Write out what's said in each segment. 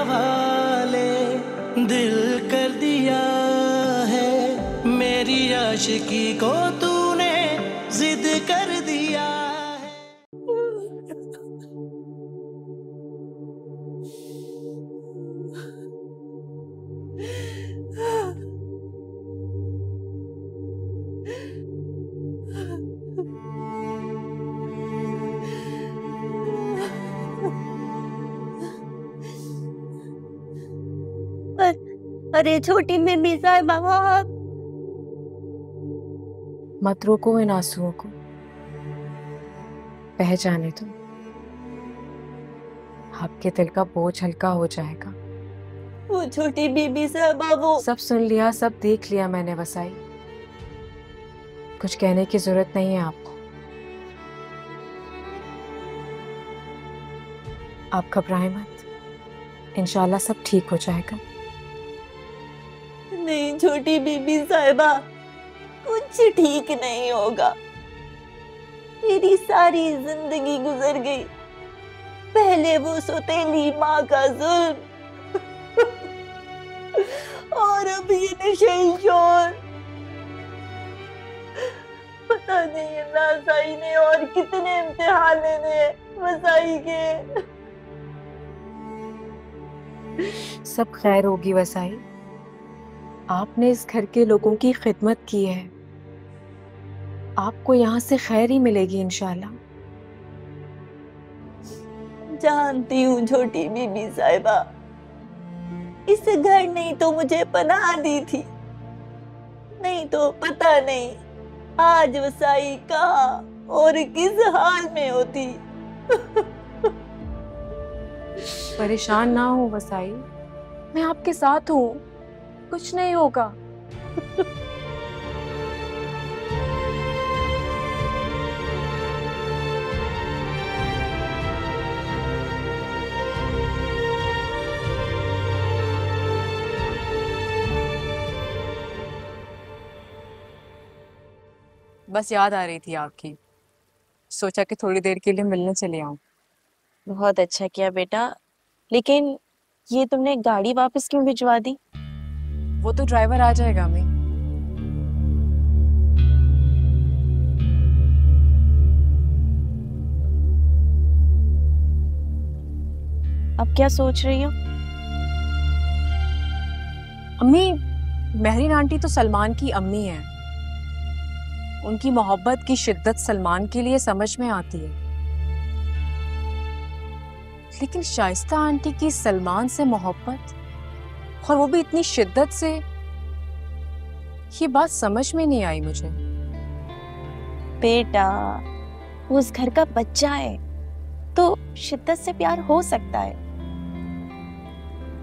हवाले दिल कर दिया है, मेरी आशिकी को तूने जिद कर दिया है। अरे छोटी बेबी साहिबा, मत रोको इन आंसुओं को, बह जाने दो। आपके दिल का बोझ हल्का हो जाएगा। वो छोटी बेबी साहिबा, वो सब सुन लिया, सब देख लिया मैंने वसाई। कुछ कहने की जरूरत नहीं है आपको। आप घबराएं मत, इंशाल्लाह सब ठीक हो जाएगा। नहीं छोटी बीबी साहिबा, कुछ ठीक नहीं होगा। मेरी सारी जिंदगी गुजर गई। पहले वो सौतेली माँ का जुल्म और अब ये नशेई शोर। पता नहीं वसाई ने और कितने इम्तिहान लेने वसाई के। सब खैर होगी वसाई। आपने इस घर के लोगों की खिदमत की है, आपको यहाँ से खैर ही मिलेगी इंशाल्लाह। जानती हूँ छोटी बीबी साहिबा, इस घर ने तो मुझे पनाह दी थी, नहीं तो पता नहीं आज वसाई कहाँ और किस हाल में होती। परेशान ना हो वसाई, मैं आपके साथ हूँ, कुछ नहीं होगा। बस याद आ रही थी आपकी, सोचा कि थोड़ी देर के लिए मिलने चले आऊं। बहुत अच्छा किया बेटा, लेकिन ये तुमने गाड़ी वापस क्यों भिजवा दी? वो तो ड्राइवर आ जाएगा अम्मी। अब क्या सोच रही हो? अम्मी, महरीन आंटी तो सलमान की अम्मी है, उनकी मोहब्बत की शिद्दत सलमान के लिए समझ में आती है, लेकिन शाइस्ता आंटी की सलमान से मोहब्बत, और वो भी इतनी शिद्दत से, ये बात समझ में नहीं आई मुझे। बेटा, वो उस घर का बच्चा है, तो शिद्दत से प्यार हो सकता है।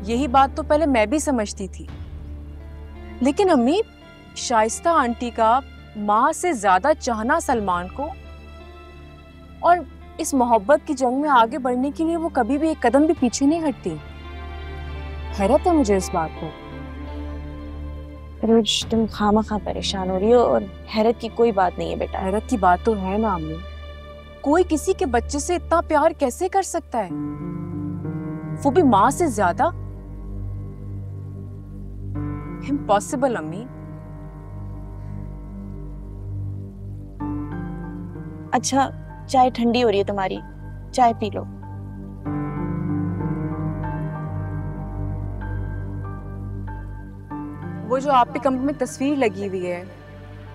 यही बात तो पहले मैं भी समझती थी, लेकिन अम्मी, शाइस्ता आंटी का माँ से ज्यादा चाहना सलमान को, और इस मोहब्बत की जंग में आगे बढ़ने के लिए वो कभी भी एक कदम भी पीछे नहीं हटती। हैरत है मुझे इस बात पर। रोज तुम खामखा परेशान हो रही हो, और हैरत की कोई बात नहीं है बेटा। हैरत की बात तो है ना अम्मी, कोई किसी के बच्चे से इतना प्यार कैसे कर सकता है, वो भी माँ से ज्यादा? इम्पॉसिबल अम्मी। अच्छा, चाय ठंडी हो रही है तुम्हारी, चाय पी लो। वो जो आपके कमरे में तस्वीर लगी हुई है,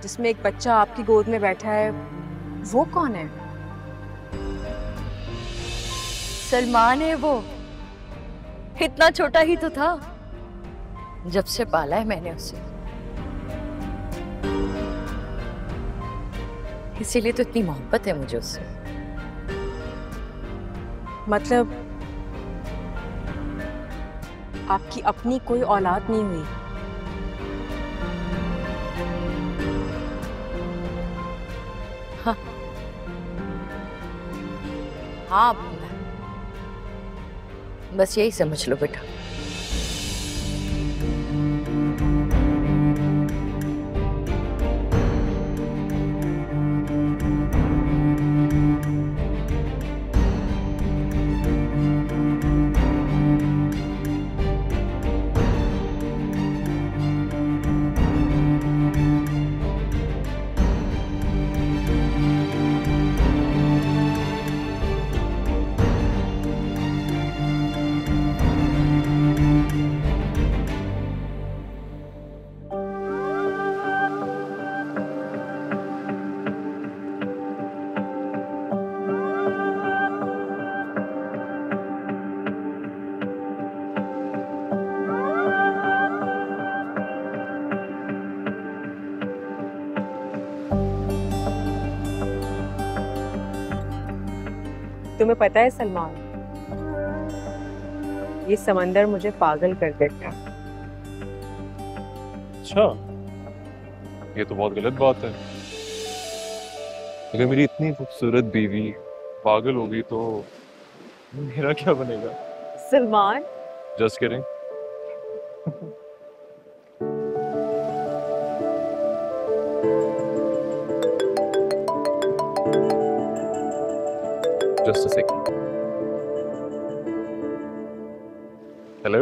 जिसमें एक बच्चा आपकी गोद में बैठा है, वो कौन है? सलमान है वो। इतना छोटा ही तो था जब से पाला है मैंने उसे, इसीलिए तो इतनी मोहब्बत है मुझे उससे। मतलब आपकी अपनी कोई औलाद नहीं हुई? हाँ हाँ, बस यही समझ लो बेटा। तुम्हें पता है सलमान, ये समंदर मुझे पागल कर देता है। अच्छा, ये तो बहुत गलत बात है। अगर मेरी इतनी खूबसूरत बीवी पागल होगी तो मेरा क्या बनेगा? Salman, just kidding. Just a second. Hello.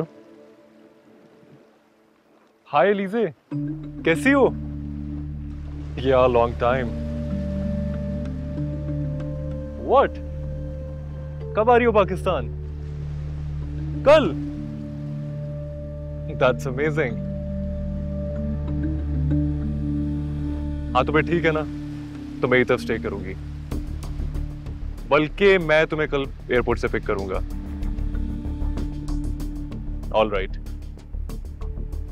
Hi Elise. कैसी हो? Yeah, long time. What? कब आ रही हो पाकिस्तान? कल? That's amazing. हाँ तो फिर ठीक है ना, तो मैं इधर स्टे करूंगी। बल्कि मैं तुम्हें कल एयरपोर्ट से पिक करूंगा। All right,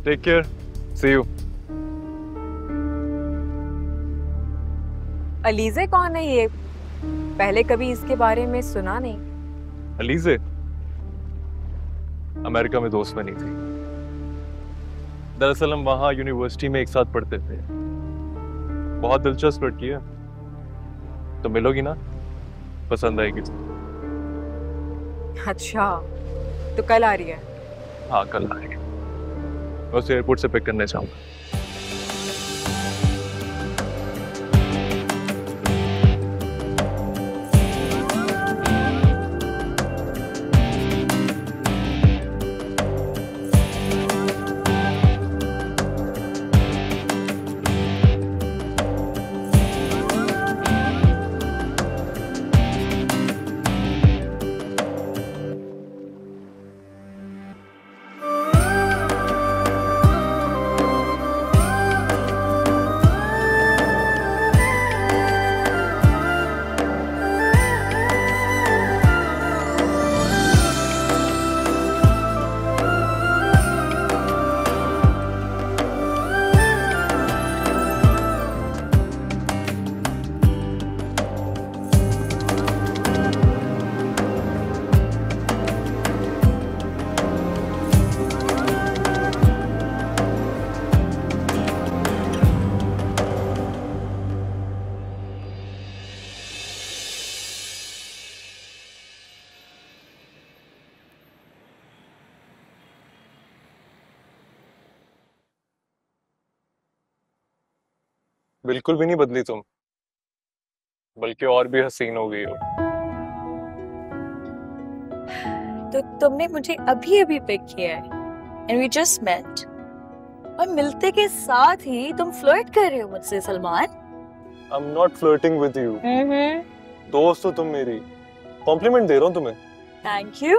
take care, see you. Alizeh कौन है ये? पहले कभी इसके बारे में सुना नहीं। अलीज़े अमेरिका में दोस्त बनी थी। दरअसल हम वहां यूनिवर्सिटी में एक साथ पढ़ते थे। बहुत दिलचस्प लड़की है, तो मिलोगी ना? पसंद आएगी। अच्छा, तो कल आ रही है? हाँ कल आएगी। मैं उसे एयरपोर्ट से पिक करने चाहूंगा। बिल्कुल भी नहीं बदली तुम, बल्कि और भी हसीन हो गई हो। तो तुमने मुझे अभी अभी पिक किया है एंड वी जस्ट मेट, और मिलते के साथ ही तुम फ्लर्ट कर रहे हो मुझसे Salman. I am not flirting with you. दोस्त हो तुम मेरी, कॉम्प्लीमेंट दे रहा हूँ तुम्हें। Thank you.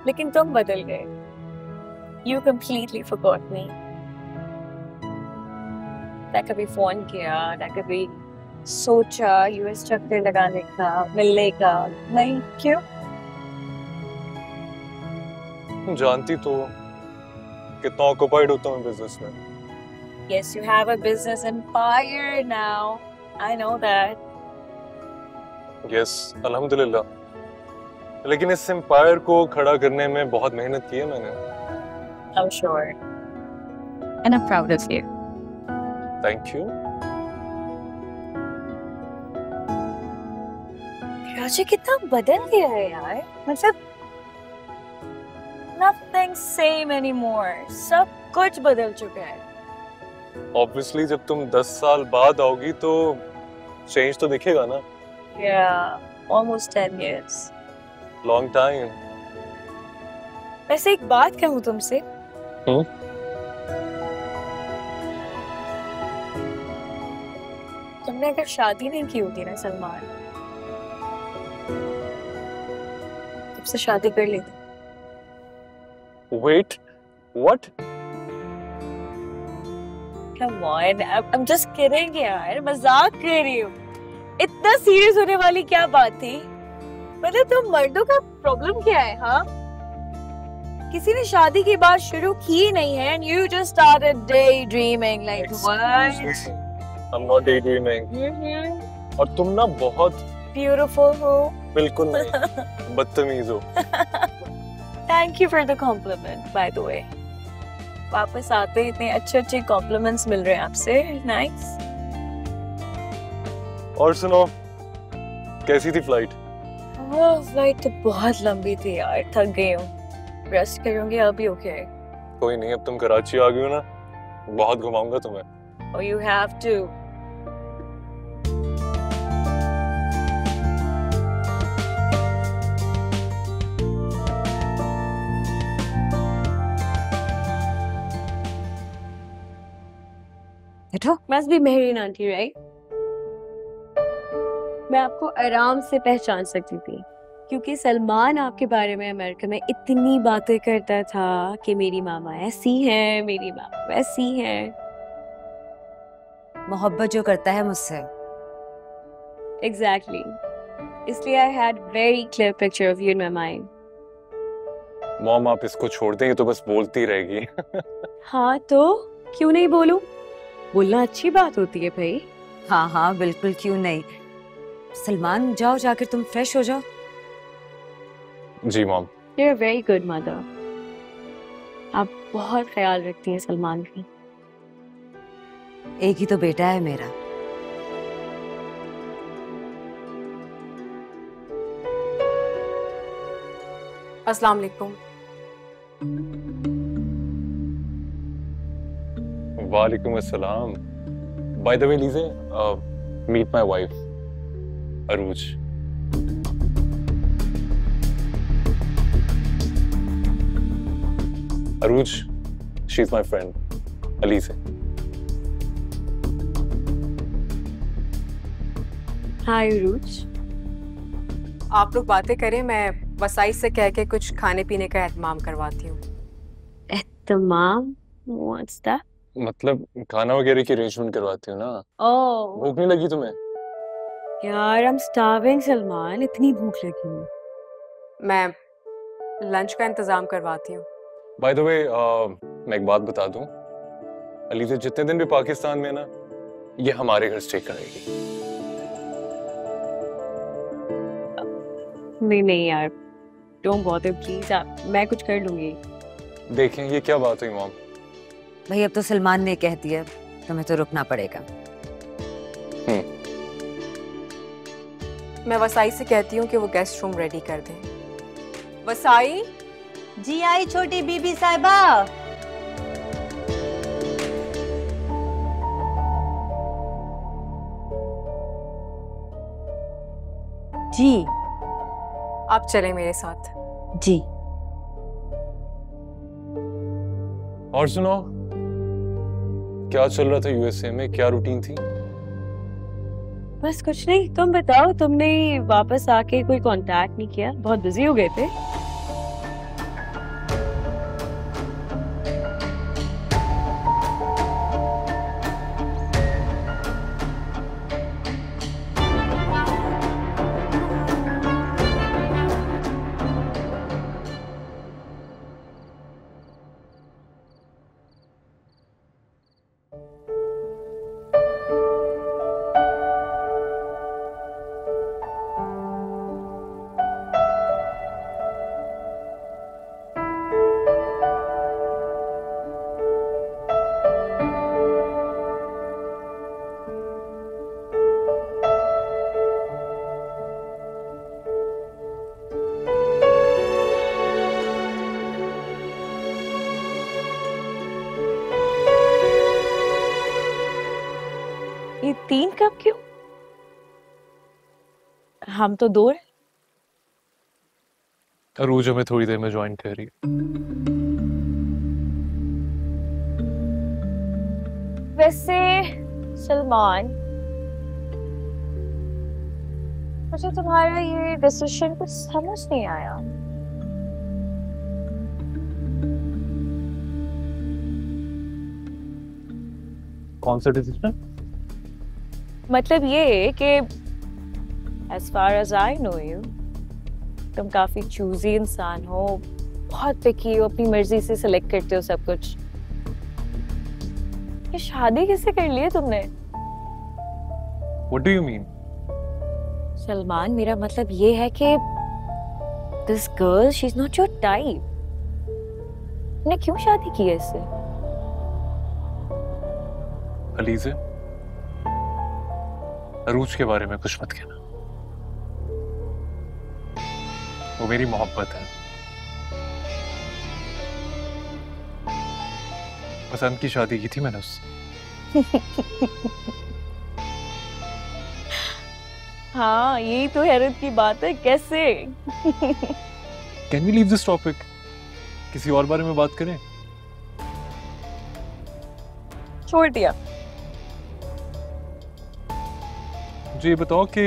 लेकिन तुम बदल गए। You completely forgot me. ना कभी फोन किया, ना कभी सोचा यूएस चक्कर लगाने का, मिलने का। नहीं, क्यों? तुम जानती तो कितना ऑक्युपाइड होता हूँ बिजनेस में। Yes, you have a business empire now. I know that. Yes, अल्हम्दुलिल्लाह। लेकिन इस एम्पायर को खड़ा करने में बहुत मेहनत की है मैंने। I'm sure. And I'm proud of you. Thank you. राजी कितना बदल गया है यार, मतलब nothing same anymore. सब कुछ बदल चुका है। ऑब्वियसली जब तुम 10 साल बाद आओगी तो चेंज तो दिखेगा ना। Yeah, almost 10 years. Long time. वैसे एक बात कहूँ तुमसे। तुमने अगर शादी नहीं की होती ना सलमान, तुमसे शादी कर लेती। Wait, what? Come on, I'm just kidding यार, मजाक कर रही हूँ। इतना सीरियस होने वाली क्या बात थी? मतलब तुम मर्दों का प्रॉब्लम क्या है, हाँ? किसी ने शादी की बात शुरू की नहीं है and you just started daydreaming like what? I'm not daydreaming. और तुम ना बहुत ब्यूटीफुल हो। बिल्कुल नहीं, बदतमीज हो। Thank you for the compliment by the way. वापस आते इतने अच्छे अच्छे कॉम्प्लीमेंट्स मिल रहे हैं आपसे। नाइस। और सुनो, कैसी थी फ्लाइट? वो फ्लाइट तो बहुत लंबी थी यार, थक गई हूँ। रेस्ट करूंगी अभी। ओके। कोई नहीं, अब तुम कराची आ गई हो ना, बहुत घुमाऊंगा तुम्हें। Oh, you have to. बैठो। Must be Mehreen aunty, right? मैं आपको आराम से पहचान सकती थी क्योंकि सलमान आपके बारे में अमेरिका में इतनी बातें करता था कि मेरी मामा ऐसी है, मेरी मामा वैसी है। मोहब्बत जो करता है मुझसे। Exactly. इसलिए I had very clear picture of you in my mind. Mom, आप इसको छोड़ देंगे तो बस बोलती रहेगी। हाँ तो क्यों नहीं बोलूं? बोलना अच्छी बात होती है भाई। हाँ हाँ बिल्कुल, क्यों नहीं। सलमान जाओ, जाकर तुम फ्रेश हो जाओ। जी mom. You're a very good mother. आप बहुत ख्याल रखती हैं सलमान की। एक ही तो बेटा है मेरा। अस्सलाम वालेकुम। वालेकुम अस्सलाम। बाय द वे लीजे, meet my wife Arooj. Arooj, she is my friend Alizeh. Hi Arooj. आप लोग बातें करें, मैं वसाई से कह के कुछ खाने पीने का एहतमाम करवाती हूँ। एहतमाम? What's that? मतलब खाना वगैरह की अरेंजमेंट करवाती हूँ ना। Oh, भूख नहीं लगी तुम्हें? यार I'm starving सलमान, इतनी भूख लगी है। मैं लंच का इंतजाम करवाती हूँ। बाय द वे, मैं एक बात बता दूं, अलीज़े जितने दिन भी पाकिस्तान में ना, ये हमारे घर स्टे करेगी। नहीं यार, डोंट बॉदर प्लीज। मैं कुछ कर लूंगी। देखें ये क्या बात हुई मॉम। भाई अब तो सलमान ने कह दिया, तुम्हें तो रुकना पड़ेगा। मैं वसाई से कहती हूँ कि वो गेस्ट रूम रेडी कर दें। वसाई। जी आई छोटी बीबी साहिबा। जी। आप चलें मेरे साथ। जी। और सुनो, क्या चल रहा था यूएसए में, क्या रूटीन थी? बस कुछ नहीं, तुम बताओ। तुमने वापस आके कोई कांटेक्ट नहीं किया? बहुत बिजी हो गए थे। ये 3 कप क्यों? हम तो 2 हैं। अरूज हमें थोड़ी देर में ज्वाइन कर रही है। वैसे सलमान, मुझे तुम्हारा ये डिसीजन कुछ समझ नहीं आया। कौन सा डिसीजन? मतलब ये कि as far as I know you, तुम काफी चूजी इंसान हो, बहुत पिकी हो, अपनी मर्जी से सिलेक्ट करते हो सब कुछ। ये शादी किससे कर ली है तुमने? What do you mean? Salman, मेरा मतलब ये है कि this girl she is not your type. ने क्यों शादी की है इससे? अलीज़े, अरूज के बारे में कुछ मत कहना। वो मेरी मोहब्बत है। पसंद की शादी की थी मैंने उससे। हाँ, यही तो हैरत की बात है। कैसे? Can we leave this topic? किसी और बारे में बात करें? छोड़ दिया। मुझे ये बताओ कि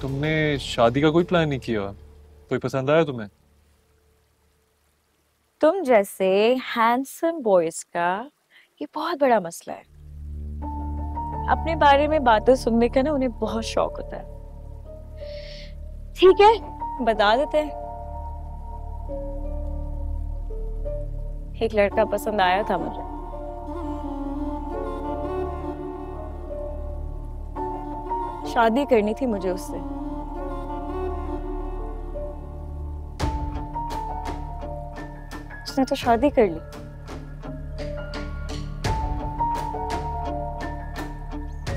तुमने शादी का कोई प्लान नहीं किया? कोई पसंद आया तुम्हें? तुम जैसे हैंडसम बॉयज का ये बहुत बड़ा मसला है। अपने बारे में बातें सुनने का ना उन्हें बहुत शौक होता है। ठीक है, बता देते हैं। एक लड़का पसंद आया था मुझे। शादी करनी थी मुझे उससे। उसने तो शादी कर ली।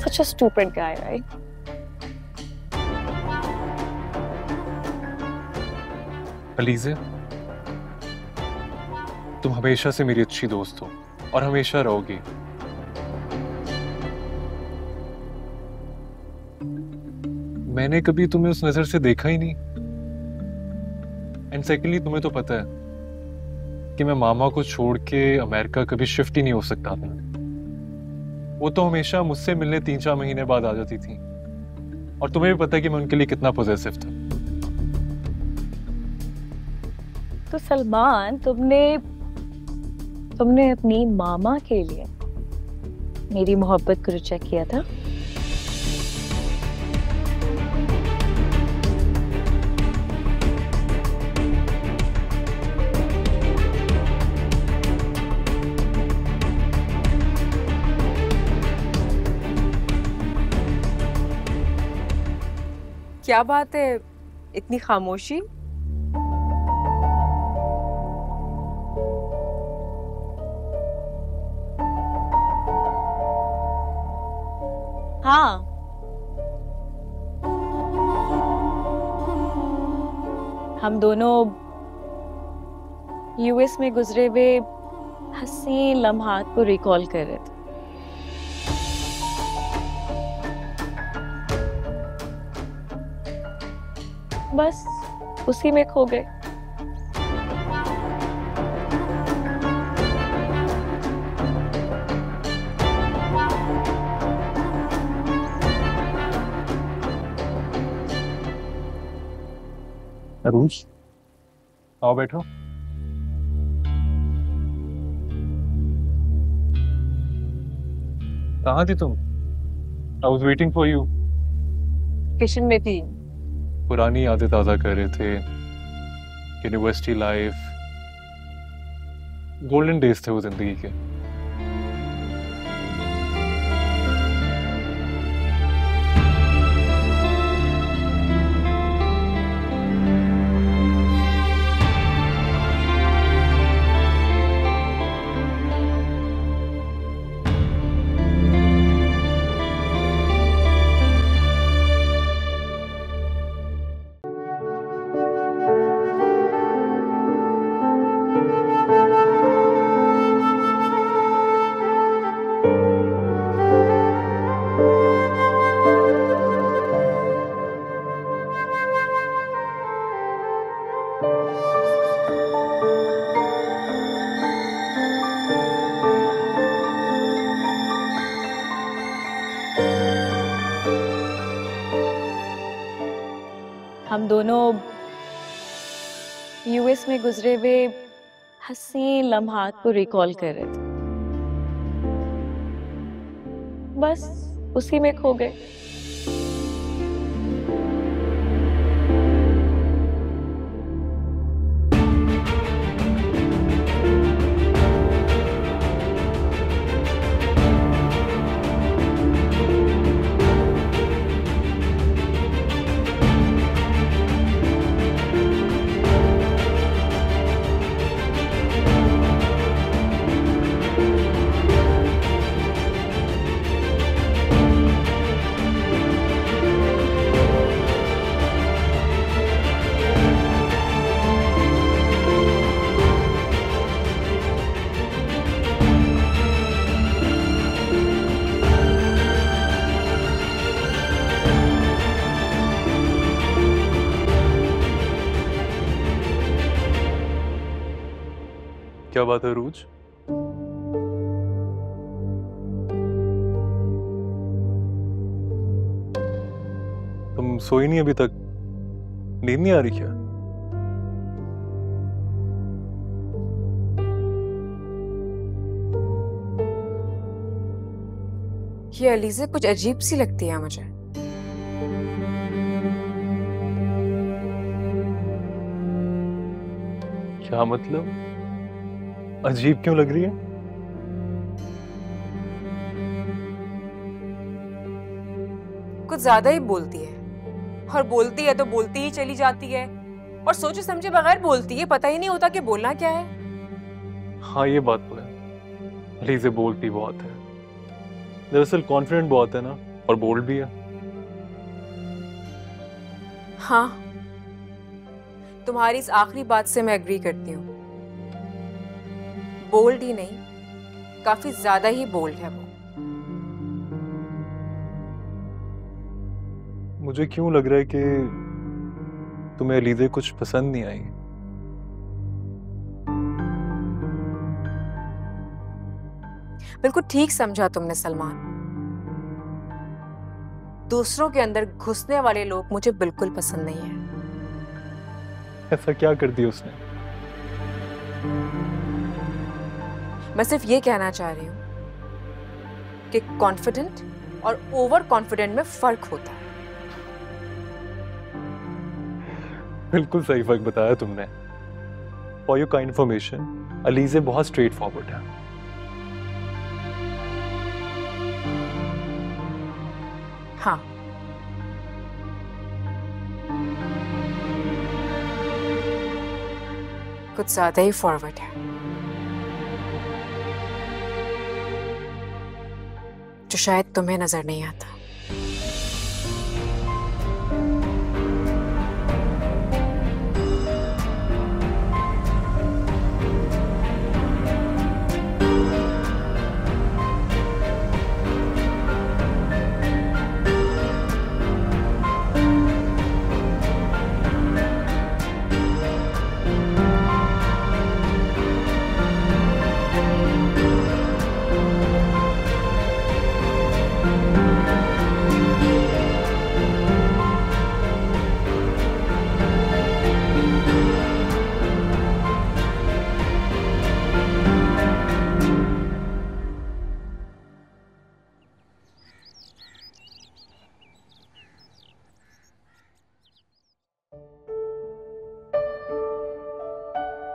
Such a stupid guy, right? Alizeh, तुम हमेशा से मेरी अच्छी दोस्त हो और हमेशा रहोगी। मैंने कभी तुम्हें उस नजर से देखा ही नहीं। एंड सेकेंडली, तुम्हें तो पता है कि मैं मामा को छोड़ के अमेरिका कभी शिफ्ट ही नहीं हो सकता था। वो तो हमेशा मुझसे मिलने 3-4 महीने बाद आ जाती थी। और तुम्हें भी पता है कि मैं उनके लिए कितना पॉजेसिव था। तो सलमान, तुमने अपनी मामा के लिए मेरी मोहब्बत को रिजेक्ट किया था? क्या बात है, इतनी खामोशी? हाँ, हम दोनों यूएस में गुजरे हुए हसीन लम्हात को रिकॉल कर रहे थे। बस उसी में खो गए। अरूज, आओ बैठो। कहाँ थी तुम? I was waiting for you. Kitchen में थी। पुरानी यादें ताज़ा कर रहे थे। यूनिवर्सिटी लाइफ, गोल्डन डेज थे वो जिंदगी के। हम दोनों यूएस में गुजरे हुए हसीन लम्हात को रिकॉल कर रहे थे। बस उसी में खो गए। क्या बात है रूज? तुम सोई नहीं अभी तक? नींद नहीं आ रही क्या? ये अलीज़ा कुछ अजीब सी लगती है मुझे। क्या मतलब? अजीब क्यों लग रही है? कुछ ज्यादा ही बोलती है, और बोलती है तो बोलती ही चली जाती है, और सोचे समझे बगैर बोलती है, पता ही नहीं होता कि बोलना क्या है। हाँ ये बात तो है, अलीज़ा बोलती बहुत है। दरअसल कॉन्फिडेंट बहुत है ना, और बोल्ड भी है। हाँ, तुम्हारी इस आखिरी बात से मैं एग्री करती हूँ। बोल्ड ही नहीं, काफी ज्यादा ही बोल्ड है वो। मुझे क्यों लग रहा है कि तुम्हें अलीज़ा कुछ पसंद नहीं आई। बिल्कुल ठीक समझा तुमने सलमान। दूसरों के अंदर घुसने वाले लोग मुझे बिल्कुल पसंद नहीं है। ऐसा क्या कर दिया उसने? मैं सिर्फ ये कहना चाह रही हूँ कि कॉन्फिडेंट और ओवर कॉन्फिडेंट में फर्क होता है। बिल्कुल सही फर्क बताया तुमने। For your kind information, Aliza बहुत स्ट्रेट फॉरवर्ड है। हाँ, कुछ ज्यादा ही फॉरवर्ड है, जो शायद तुम्हें नजर नहीं आता।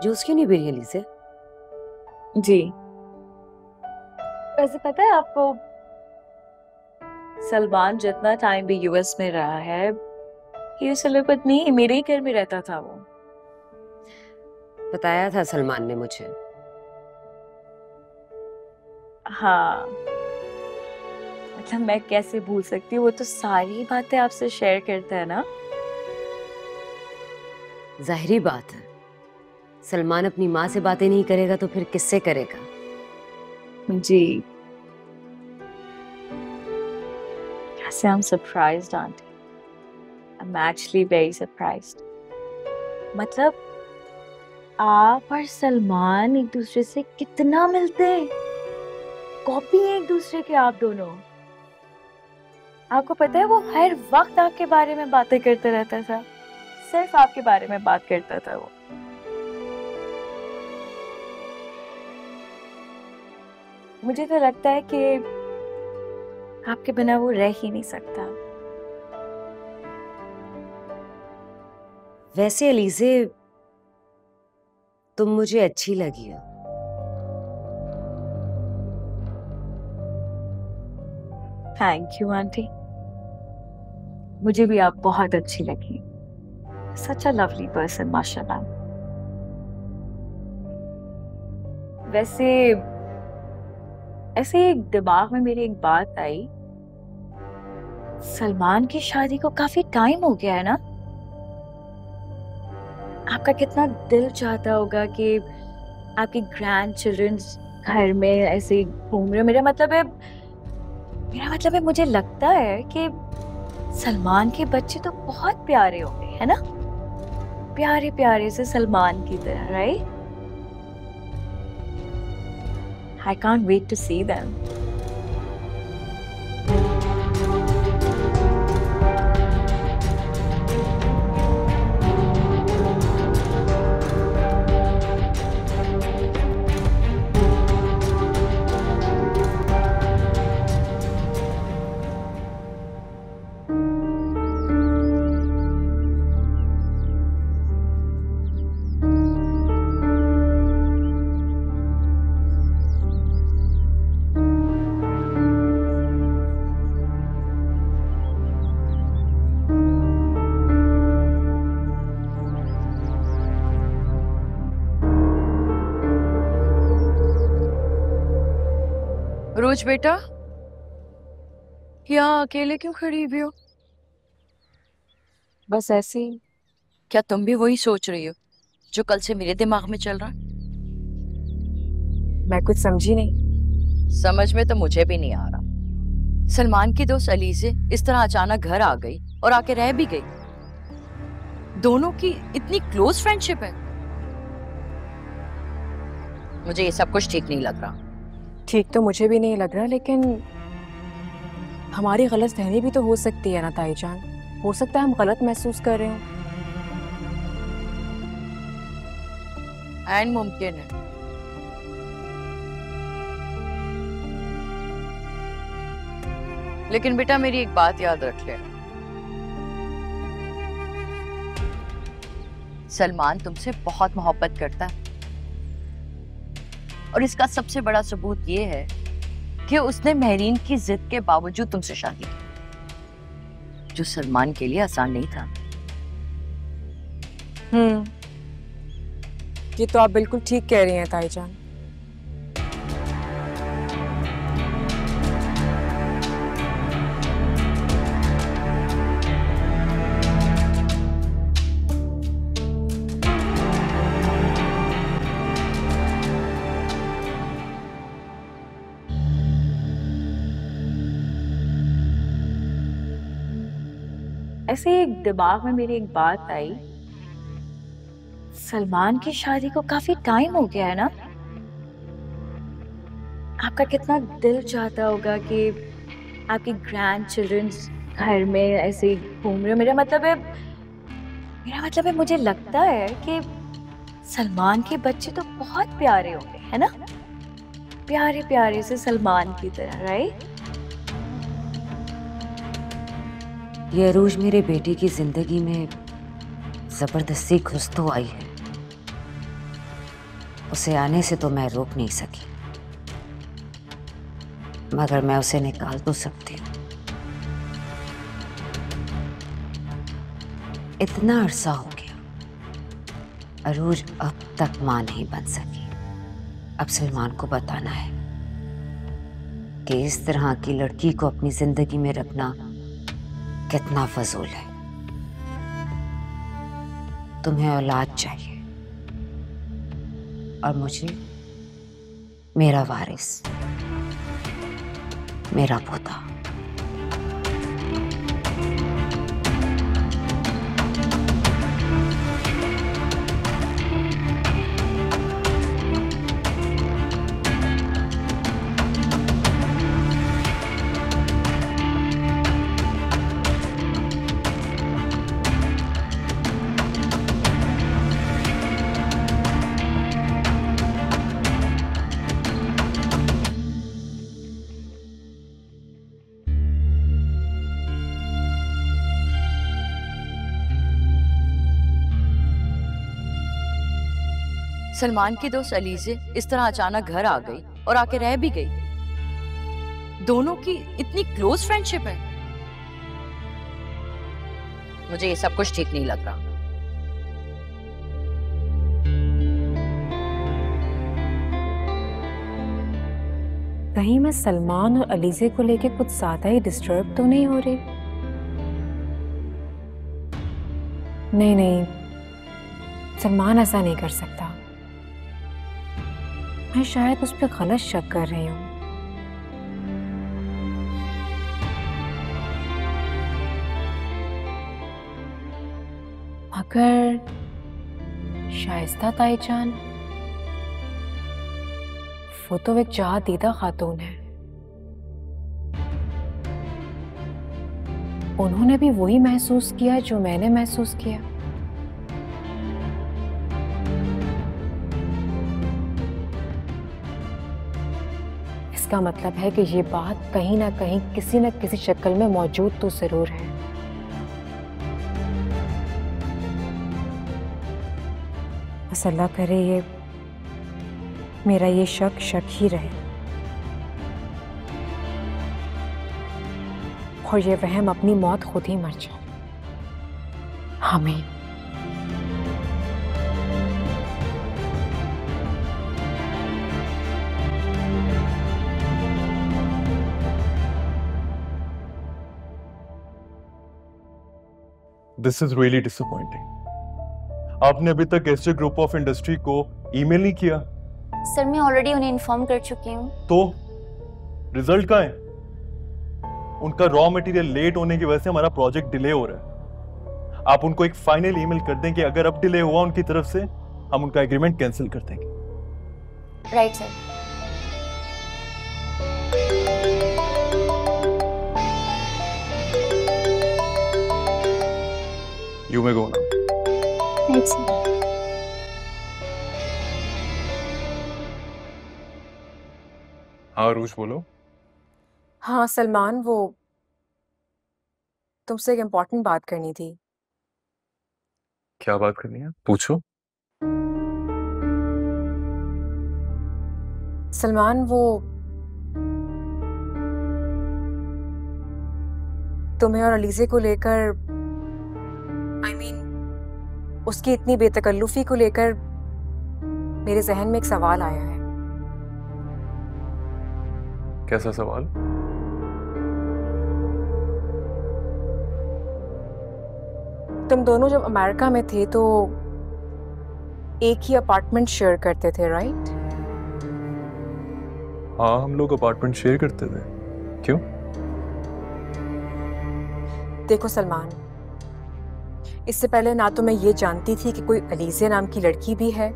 जूस क्यों नहीं पी रही अलीज़ा? जी, वैसे पता है आपको, सलमान जितना टाइम भी यूएस में रहा है, he used to live with me, मेरे ही घर में रहता था वो। बताया था सलमान ने मुझे। हाँ, मतलब मैं कैसे भूल सकती हूँ, वो तो सारी बातें आपसे शेयर करता है ना। जाहिरी बात है, सलमान अपनी माँ से बातें नहीं करेगा तो फिर किससे करेगा? जी, कैसे I'm surprised auntie. I'm actually very surprised. मतलब आप और सलमान एक दूसरे से कितना मिलते हैं, कॉपी हैं एक दूसरे के आप दोनों। आपको पता है वो हर वक्त आपके बारे में बातें करते रहता था, सिर्फ आपके बारे में बात करता था वो। मुझे तो लगता है कि आपके बिना वो रह ही नहीं सकता। वैसे अलीज़ा, तुम मुझे अच्छी लगी हो। थैंक यू आंटी, मुझे भी आप बहुत अच्छी लगी। सच अ लवली पर्सन, माशाल्लाह। वैसे ऐसे दिमाग में मेरे एक बात आई, सलमान की शादी को काफी टाइम हो गया है ना। आपका कितना दिल चाहता होगा कि आपके ग्रैंड चिल्ड्रन घर में ऐसे घूम रहे हो। मेरा मतलब है मुझे लगता है कि सलमान के बच्चे तो बहुत प्यारे होंगे, है ना, प्यारे प्यारे से सलमान की तरह, right? I can't wait to see them. रोज बेटा, यहाँ अकेले क्यों खड़ी हुई हो? बस ऐसे ही। क्या तुम भी वही सोच रही हो जो कल से मेरे दिमाग में चल रहा है? मैं कुछ समझी नहीं। समझ में तो मुझे भी नहीं आ रहा। सलमान की दोस्त अलीज़े इस तरह अचानक घर आ गई और आके रह भी गई। दोनों की इतनी क्लोज फ्रेंडशिप है। मुझे ये सब कुछ ठीक नहीं लग रहा। ठीक तो मुझे भी नहीं लग रहा, लेकिन हमारी गलतफहमी भी तो हो सकती है ना ताईजान। हो सकता है हम गलत महसूस कर रहे हो। एंड मुमकिन है। लेकिन बेटा मेरी एक बात याद रख ले, सलमान तुमसे बहुत मोहब्बत करता है और इसका सबसे बड़ा सबूत ये है कि उसने महरीन की जिद के बावजूद तुमसे शादी की, जो सलमान के लिए आसान नहीं था। ये तो आप बिल्कुल ठीक कह रही हैं ताईजान। ऐसे एक दिमाग में मेरी एक बात आई, सलमान की शादी को काफी टाइम हो गया है ना? आपका कितना दिल चाहता होगा कि आपके ग्रैंड चिल्ड्रन घर में ऐसे घूम रहे हो। मेरा मतलब है मुझे लगता है कि सलमान के बच्चे तो बहुत प्यारे होंगे, है ना? प्यारे प्यारे से सलमान की तरह, राइट? ये अरूज मेरे बेटे की जिंदगी में जबरदस्ती घुस तो आई है, उसे आने से तो मैं रोक नहीं सकी, मगर मैं उसे निकाल तो सकती हूँ। इतना अरसा हो गया, अरूज अब तक मां नहीं बन सकी। अब सलमान को बताना है कि इस तरह की लड़की को अपनी जिंदगी में रखना कितना फजूल है। तुम्हें औलाद चाहिए और मुझे मेरा वारिस, मेरा पोता। सलमान की दोस्त अलीज़े इस तरह अचानक घर आ गई और आके रह भी गई। दोनों की इतनी क्लोज फ्रेंडशिप है। मुझे ये सब कुछ ठीक नहीं लग रहा। कहीं मैं सलमान और अलीज़े को लेके कुछ ज्यादा ही डिस्टर्ब तो नहीं हो रही? नहीं नहीं, सलमान ऐसा नहीं कर सकता। मैं शायद उस पर गलत शक कर रही हूँ। अगर शाइस्ता ताईजान वो तो एक जहादीदा खातून है, उन्होंने भी वही महसूस किया जो मैंने महसूस किया। इसका मतलब है कि ये बात कहीं ना कहीं किसी न किसी शक्ल में मौजूद तो जरूर है। बस अल्लाह करे ये मेरा ये शक ही रहे और ये वहम अपनी मौत खुद ही मर जाए। आमीन। This is really disappointing. आपने अभी तक एसजे ग्रुप ऑफ इंडस्ट्री को ईमेल नहीं किया? सर मैं ऑलरेडी उन्हें इन्फॉर्म कर चुकी हूँ। तो रिजल्ट कहाँ है? उनका रॉ मटेरियल लेट होने की वजह से हमारा प्रोजेक्ट डिले हो रहा है। आप उनको एक फाइनल ईमेल कर दें कि अगर अब डिले हुआ उनकी तरफ से हम उनका एग्रीमेंट कैंसिल कर देंगे। Right sir. You may go now. Right sir. हाँ अरूज बोलो। हाँ सलमान, वो तुमसे एक इम्पोर्टेंट बात करनी थी। क्या बात करनी है? पूछो। सलमान, वो तुम्हें और अलीज़े को लेकर उसकी इतनी बेतकल्लुफी को लेकर मेरे जहन में एक सवाल आया है। कैसा सवाल? तुम दोनों जब अमेरिका में थे तो एक ही अपार्टमेंट शेयर करते थे, राइट? हाँ हम लोग अपार्टमेंट शेयर करते थे। क्यों? देखो सलमान, इससे पहले ना तो मैं ये जानती थी कि कोई अलीज़े नाम की लड़की भी है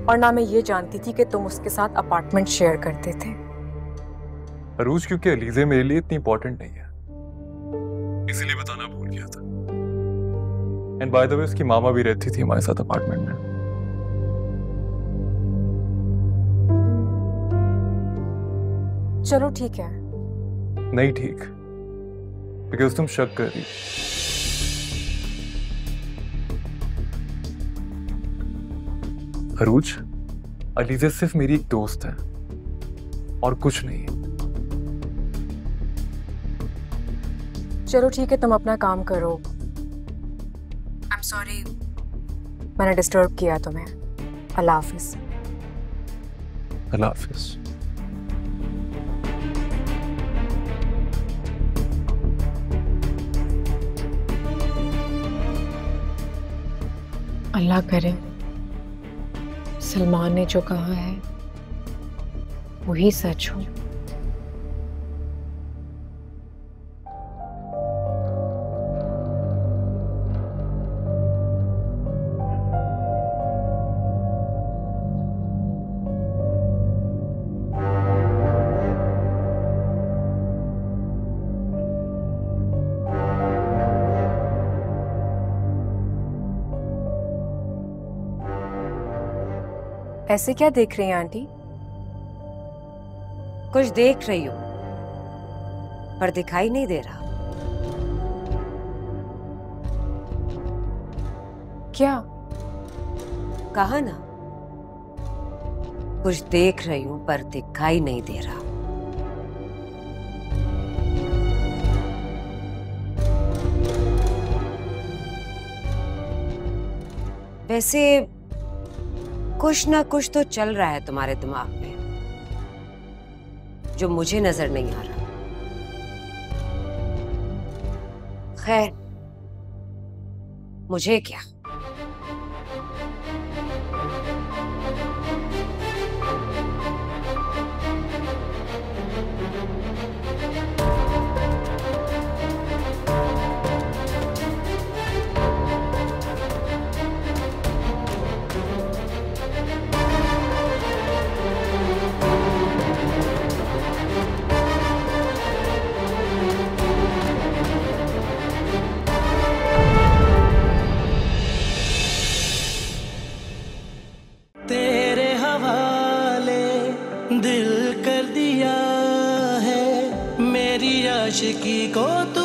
और ना मैं ये जानती थी कि तुम उसके साथ अपार्टमेंट शेयर करते थे। अरूज क्योंकि अलीज़े मेरे लिए इतनी इंपॉर्टेंट नहीं है, इसीलिए बताना भूल गया था। एंड बाय द वे उसकी मामा भी रहती थी हमारे साथ अपार्टमेंट में। चलो ठीक है। नहीं ठीक, बिकॉज तुम शक कर रही। अरूज, अलीज़ा सिर्फ मेरी एक दोस्त है और कुछ नहीं। चलो ठीक है, तुम अपना काम करो। आई एम सॉरी मैंने डिस्टर्ब किया तुम्हें। अल्लाह हाफिज। अल्लाह हाफिज। अल्लाह करे सलमान ने जो कहा है वही सच हो। ऐसे क्या देख रही हैं आंटी? कुछ देख रही हूं पर दिखाई नहीं दे रहा। क्या? कहा ना, कुछ देख रही हूं पर दिखाई नहीं दे रहा। वैसे कुछ ना कुछ तो चल रहा है तुम्हारे दिमाग में जो मुझे नजर नहीं आ रहा। खैर, मुझे क्या। दिल कर दिया है मेरी आशिकी को तू